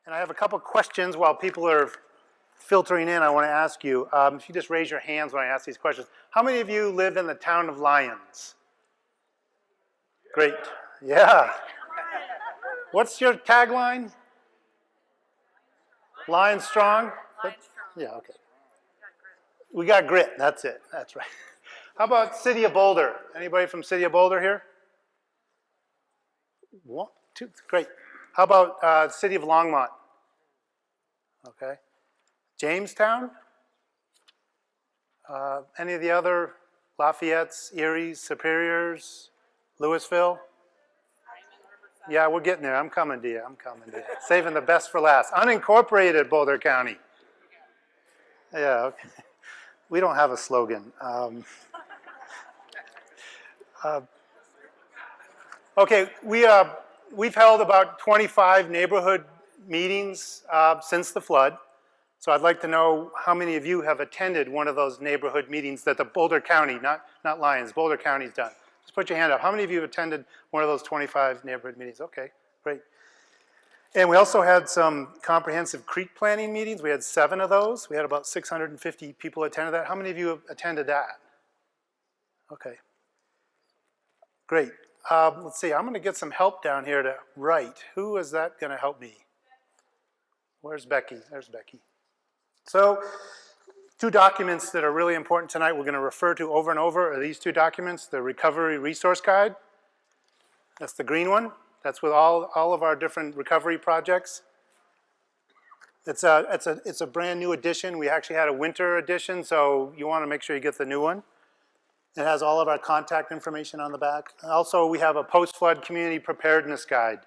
And I have a couple questions while people are filtering in I want to ask you. If you just raise your hands when I ask these questions. How many of you live in the town of Lyons? Great. Yeah. What's your tagline? Lyons strong? Yeah, okay. We got grit. That's it. That's right. How about City of Boulder? Anybody from City of Boulder here? One, two, great. How about City of Longmont? Okay. Jamestown? Any of the other Lafayette's, Erie's, Superiors, Louisville? Yeah, we're getting there. I'm coming to you. I'm coming to you. Saving the best for last. Unincorporated Boulder County. Yeah, okay. We don't have a slogan. Okay, we've held about 25 neighborhood meetings since the flood. So I'd like to know how many of you have attended one of those neighborhood meetings that the Boulder County, not Lyons, Boulder County's done. Just put your hand up. How many of you have attended one of those 25 neighborhood meetings? Okay, great. And we also had some comprehensive creek planning meetings. We had 7 of those. We had about 650 people attended that. How many of you have attended that? Okay, great. Let's see, I'm going to get some help down here to write. Who is that going to help me? Where's Becky? There's Becky. So, 2 documents that are really important tonight we're going to refer to over and over are these 2 documents. The Recovery Resource Guide. That's the green one. That's with all of our different recovery projects. It's a brand new edition. We actually had a winter edition, so you want to make sure you get the new one. It has all of our contact information on the back. Also, we have a post-flood community preparedness guide.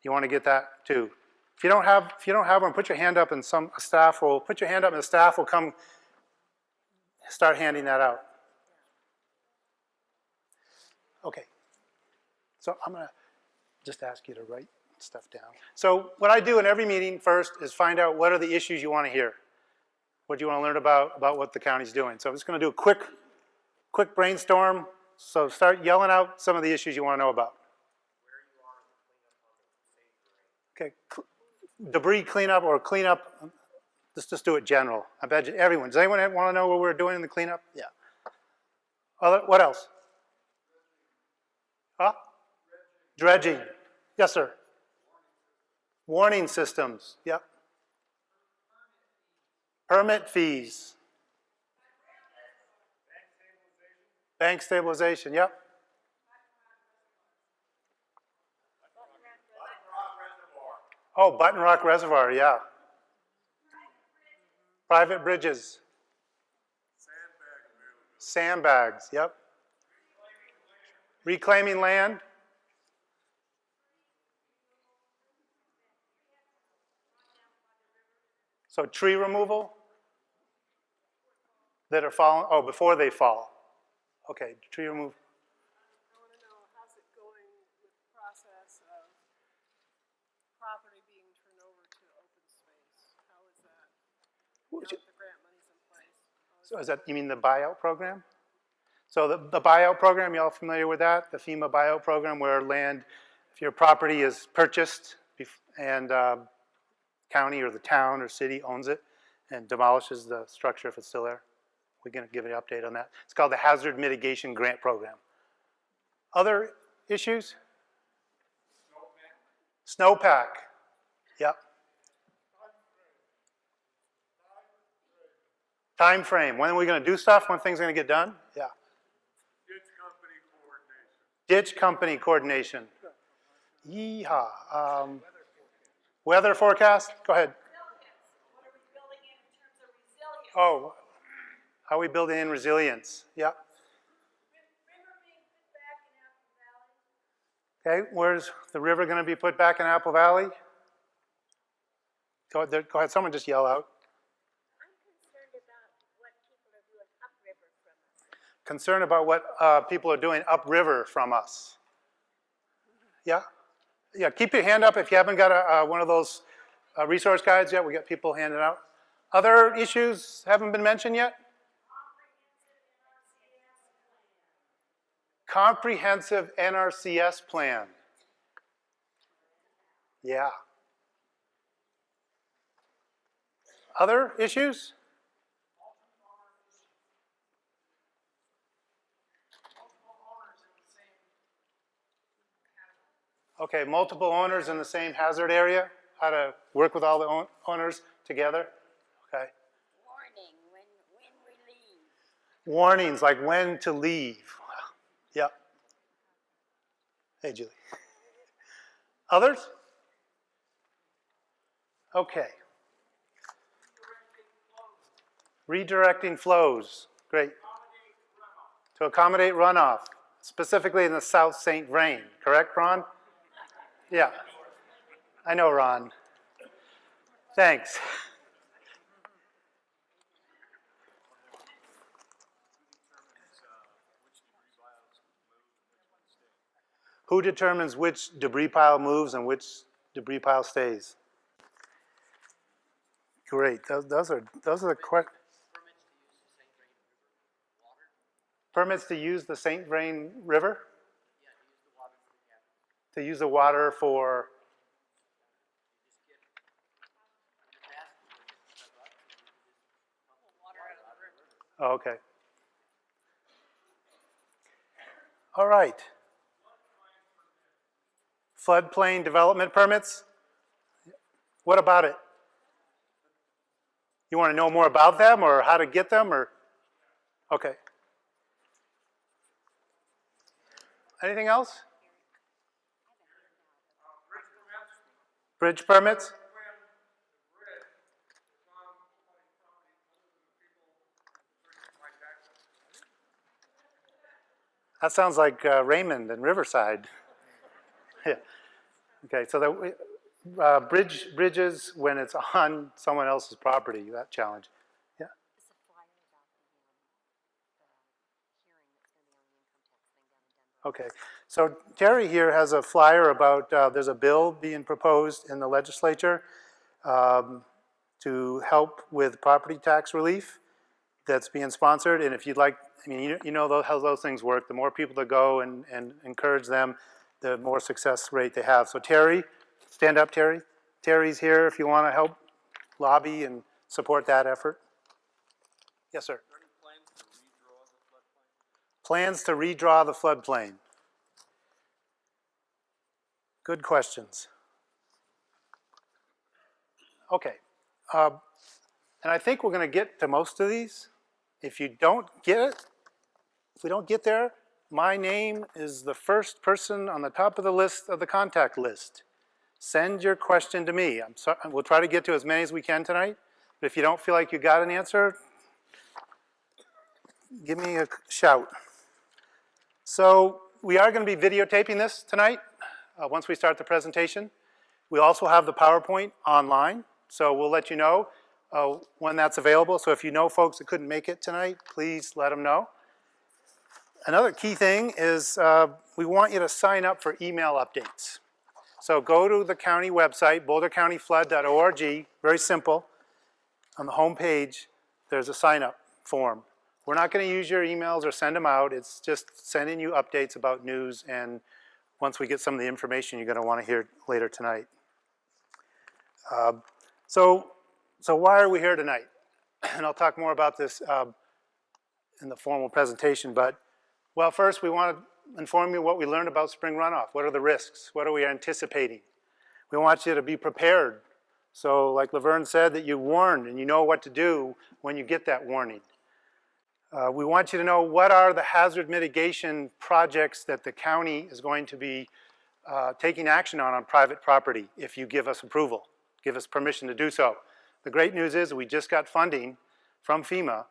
You want to get that too. If you don't have one, put your hand up, and the staff will come start handing that out. Okay. So I'm going to just ask you to write stuff down. So what I do in every meeting first is find out what are the issues you want to hear. What do you want to learn about what the county's doing. So I'm just going to do a quick brainstorm. So start yelling out some of the issues you want to know about. Okay, debris cleanup or cleanup. Let's just do it general. I bet you everyone. Does anyone want to know what we're doing in the cleanup? Yeah. What else? Huh? Dredging. Yes, sir. Warning systems. Yep. Permit fees. Bank stabilization. Yep. Oh, Button Rock Reservoir. Yeah. Private bridges. Sandbags. Yep. Reclaiming land. So tree removal that are falling, before they fall. Okay, tree removal. I want to know, how's it going with the process of property being turned over to open space? How is that? Now that the grant money's in place. So is that, you mean the buyout program? So the buyout program, you all familiar with that? The FEMA buyout program where land, if your property is purchased and county or the town or city owns it and demolishes the structure if it's still there. We're going to give an update on that. It's called the Hazard Mitigation Grant Program. Other issues? Snowpack. Yep. Time frame. When are we going to do stuff? When things are going to get done? Yeah. Ditch company coordination. Yeehaw. Weather forecast? Go ahead. What are we building in terms of resilience? Oh, how are we building in resilience? Yeah. River being put back in Apple Valley. Okay, where's the river going to be put back in Apple Valley? Go ahead, someone just yell out. I'm concerned about what people are doing upriver from us. Concerned about what people are doing upriver from us. Yeah? Yeah, keep your hand up if you haven't got one of those resource guides yet. We got people handing out. Other issues haven't been mentioned yet? Comprehensive NRCS plan. Yeah. Other issues? Okay, multiple owners in the same hazard area, how to work with all the owners together, okay. Warning, when we leave. Warnings, like when to leave. Yep. Hey, Julie. Others? Okay. Redirecting flows, great. To accommodate runoff, specifically in the South St. Vrain, correct, Ron? Yeah. I know, Ron. Thanks. Who determines which debris pile moves and which debris pile stays? Great. Those are the questions. Permits to use the St. Vrain River? To use the water for? Oh, okay. All right. Floodplain development permits? What about it? You want to know more about them or how to get them or? Okay. Anything else? Bridge permits? That sounds like Raymond and Riverside. Yeah. Okay, so that bridges when it's on someone else's property, that challenge. Yeah. It's a flyer about the hearing that's going to be on the income tax thing down in Denver. Okay, so Terry here has a flyer about, there's a bill being proposed in the legislature to help with property tax relief that's being sponsored. And if you'd like, I mean, you know how those things work. The more people that go and encourage them, the more success rate they have. So Terry, stand up, Terry. Terry's here if you want to help lobby and support that effort. Yes, sir. Plans to redraw the floodplain. Good questions. Okay, and I think we're going to get to most of these. If you don't get it, if we don't get there, my name is the first person on the top of the list of the contact list. Send your question to me. I'm sorry, we'll try to get to as many as we can tonight, but if you don't feel like you got an answer, give me a shout. So we are going to be videotaping this tonight once we start the presentation. We also have the PowerPoint online, so we'll let you know when that's available. So if you know folks that couldn't make it tonight, please let them know. Another key thing is we want you to sign up for email updates. So go to the county website, bouldercountyflood.org, very simple. On the home page, there's a sign up form. We're not going to use your emails or send them out. It's just sending you updates about news, and once we get some of the information you're going to want to hear later tonight. So why are we here tonight? And I'll talk more about this in the formal presentation, but well, first we want to inform you what we learned about spring runoff. What are the risks? What are we anticipating? We want you to be prepared. So like Laverne said, that you warned and you know what to do when you get that warning. We want you to know what are the hazard mitigation projects that the county is going to be taking action on private property if you give us approval, give us permission to do so. The great news is we just got funding from FEMA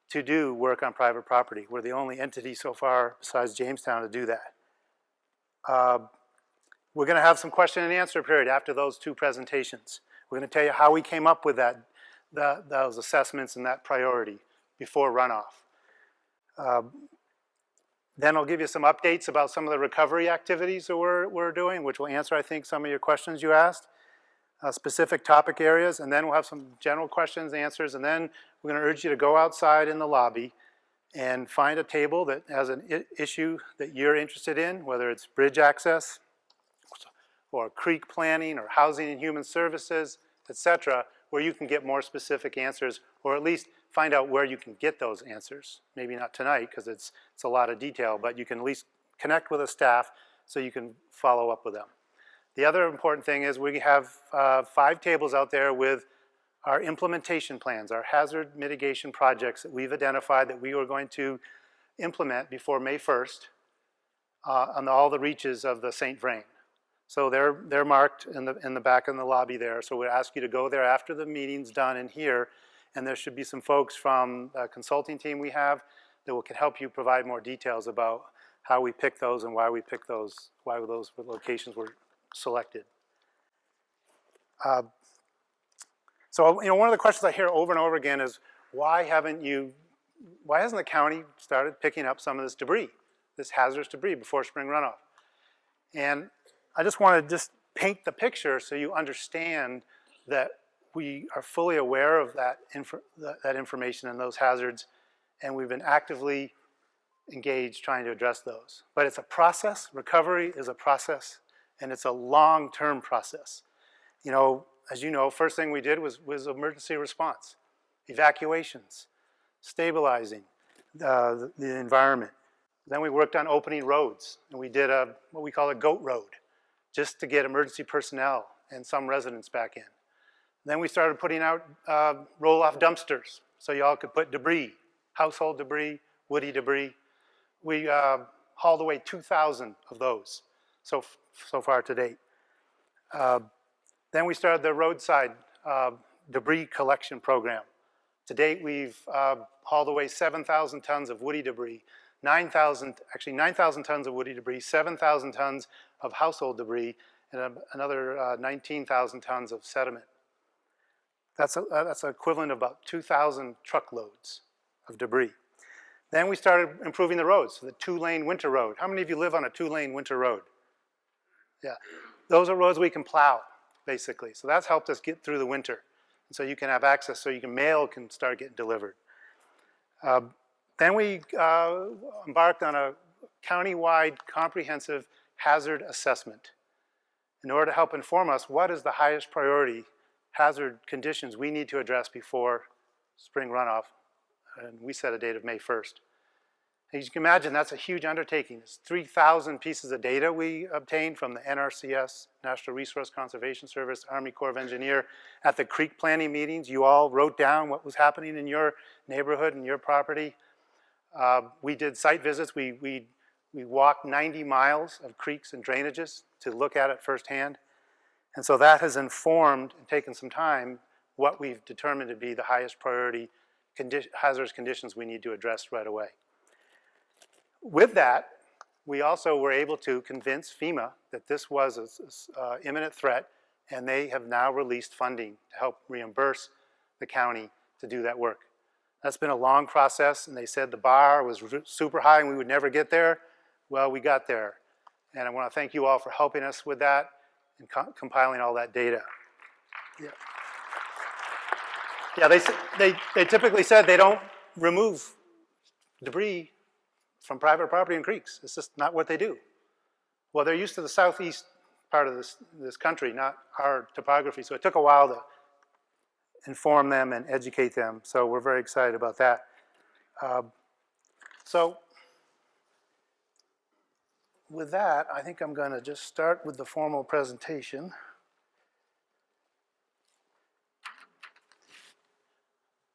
to do work on private property. We're the only entity so far besides Jamestown to do that. We're going to have some question and answer period after those two presentations. We're going to tell you how we came up with those assessments and that priority before runoff. Then I'll give you some updates about some of the recovery activities that we're doing, which will answer, I think, some of your questions you asked, specific topic areas, and then we'll have some general questions, answers, and then we're going to urge you to go outside in the lobby and find a table that has an issue that you're interested in, whether it's bridge access or creek planning or housing and human services, etc. where you can get more specific answers, or at least find out where you can get those answers. Maybe not tonight, because it's a lot of detail, but you can at least connect with a staff so you can follow up with them. The other important thing is we have 5 tables out there with our implementation plans, our hazard mitigation projects that we've identified that we are going to implement before May 1st on all the reaches of the St. Vrain. So they're marked in the back in the lobby there. So we ask you to go there after the meeting's done in here, and there should be some folks from a consulting team we have that can help you provide more details about how we picked those and why we picked those, why those locations were selected. So, you know, one of the questions I hear over and over again is, why hasn't the county started picking up some of this debris, this hazardous debris before spring runoff? And I just want to paint the picture so you understand that we are fully aware of that information and those hazards, and we've been actively engaged trying to address those. But it's a process. Recovery is a process, and it's a long-term process. You know, as you know, first thing we did was emergency response, evacuations, stabilizing the environment. Then we worked on opening roads, and we did what we call a goat road, just to get emergency personnel and some residents back in. Then we started putting out roll-off dumpsters, so y'all could put debris, household debris, woody debris. We hauled away 2,000 of those so far to date. Then we started the roadside debris collection program. To date, we've hauled away 7,000 tons of woody debris, 9,000 tons of woody debris, 7,000 tons of household debris, and another 19,000 tons of sediment. That's equivalent of about 2,000 truckloads of debris. Then we started improving the roads, so the 2-lane winter road. How many of you live on a 2-lane winter road? Yeah, those are roads we can plow, basically. So that's helped us get through the winter. And so you can have access, so mail can start getting delivered. Then we embarked on a county-wide comprehensive hazard assessment in order to help inform us what is the highest priority hazard conditions we need to address before spring runoff. And we set a date of May 1st. As you can imagine, that's a huge undertaking. It's 3,000 pieces of data we obtained from the NRCS, National Resource Conservation Service, Army Corps of Engineers. At the creek planning meetings, you all wrote down what was happening in your neighborhood and your property. We did site visits. We walked 90 miles of creeks and drainages to look at it firsthand. And so that has informed and taken some time what we've determined to be the highest priority hazardous conditions we need to address right away. With that, we also were able to convince FEMA that this was an imminent threat, and they have now released funding to help reimburse the county to do that work. That's been a long process, and they said the bar was super high and we would never get there. Well, we got there. And I want to thank you all for helping us with that and compiling all that data. Yeah. Yeah, they typically said they don't remove debris from private property and creeks. It's just not what they do. Well, they're used to the southeast part of this country, not our topography, so it took a while to inform them and educate them, so we're very excited about that. So with that, I think I'm going to just start with the formal presentation.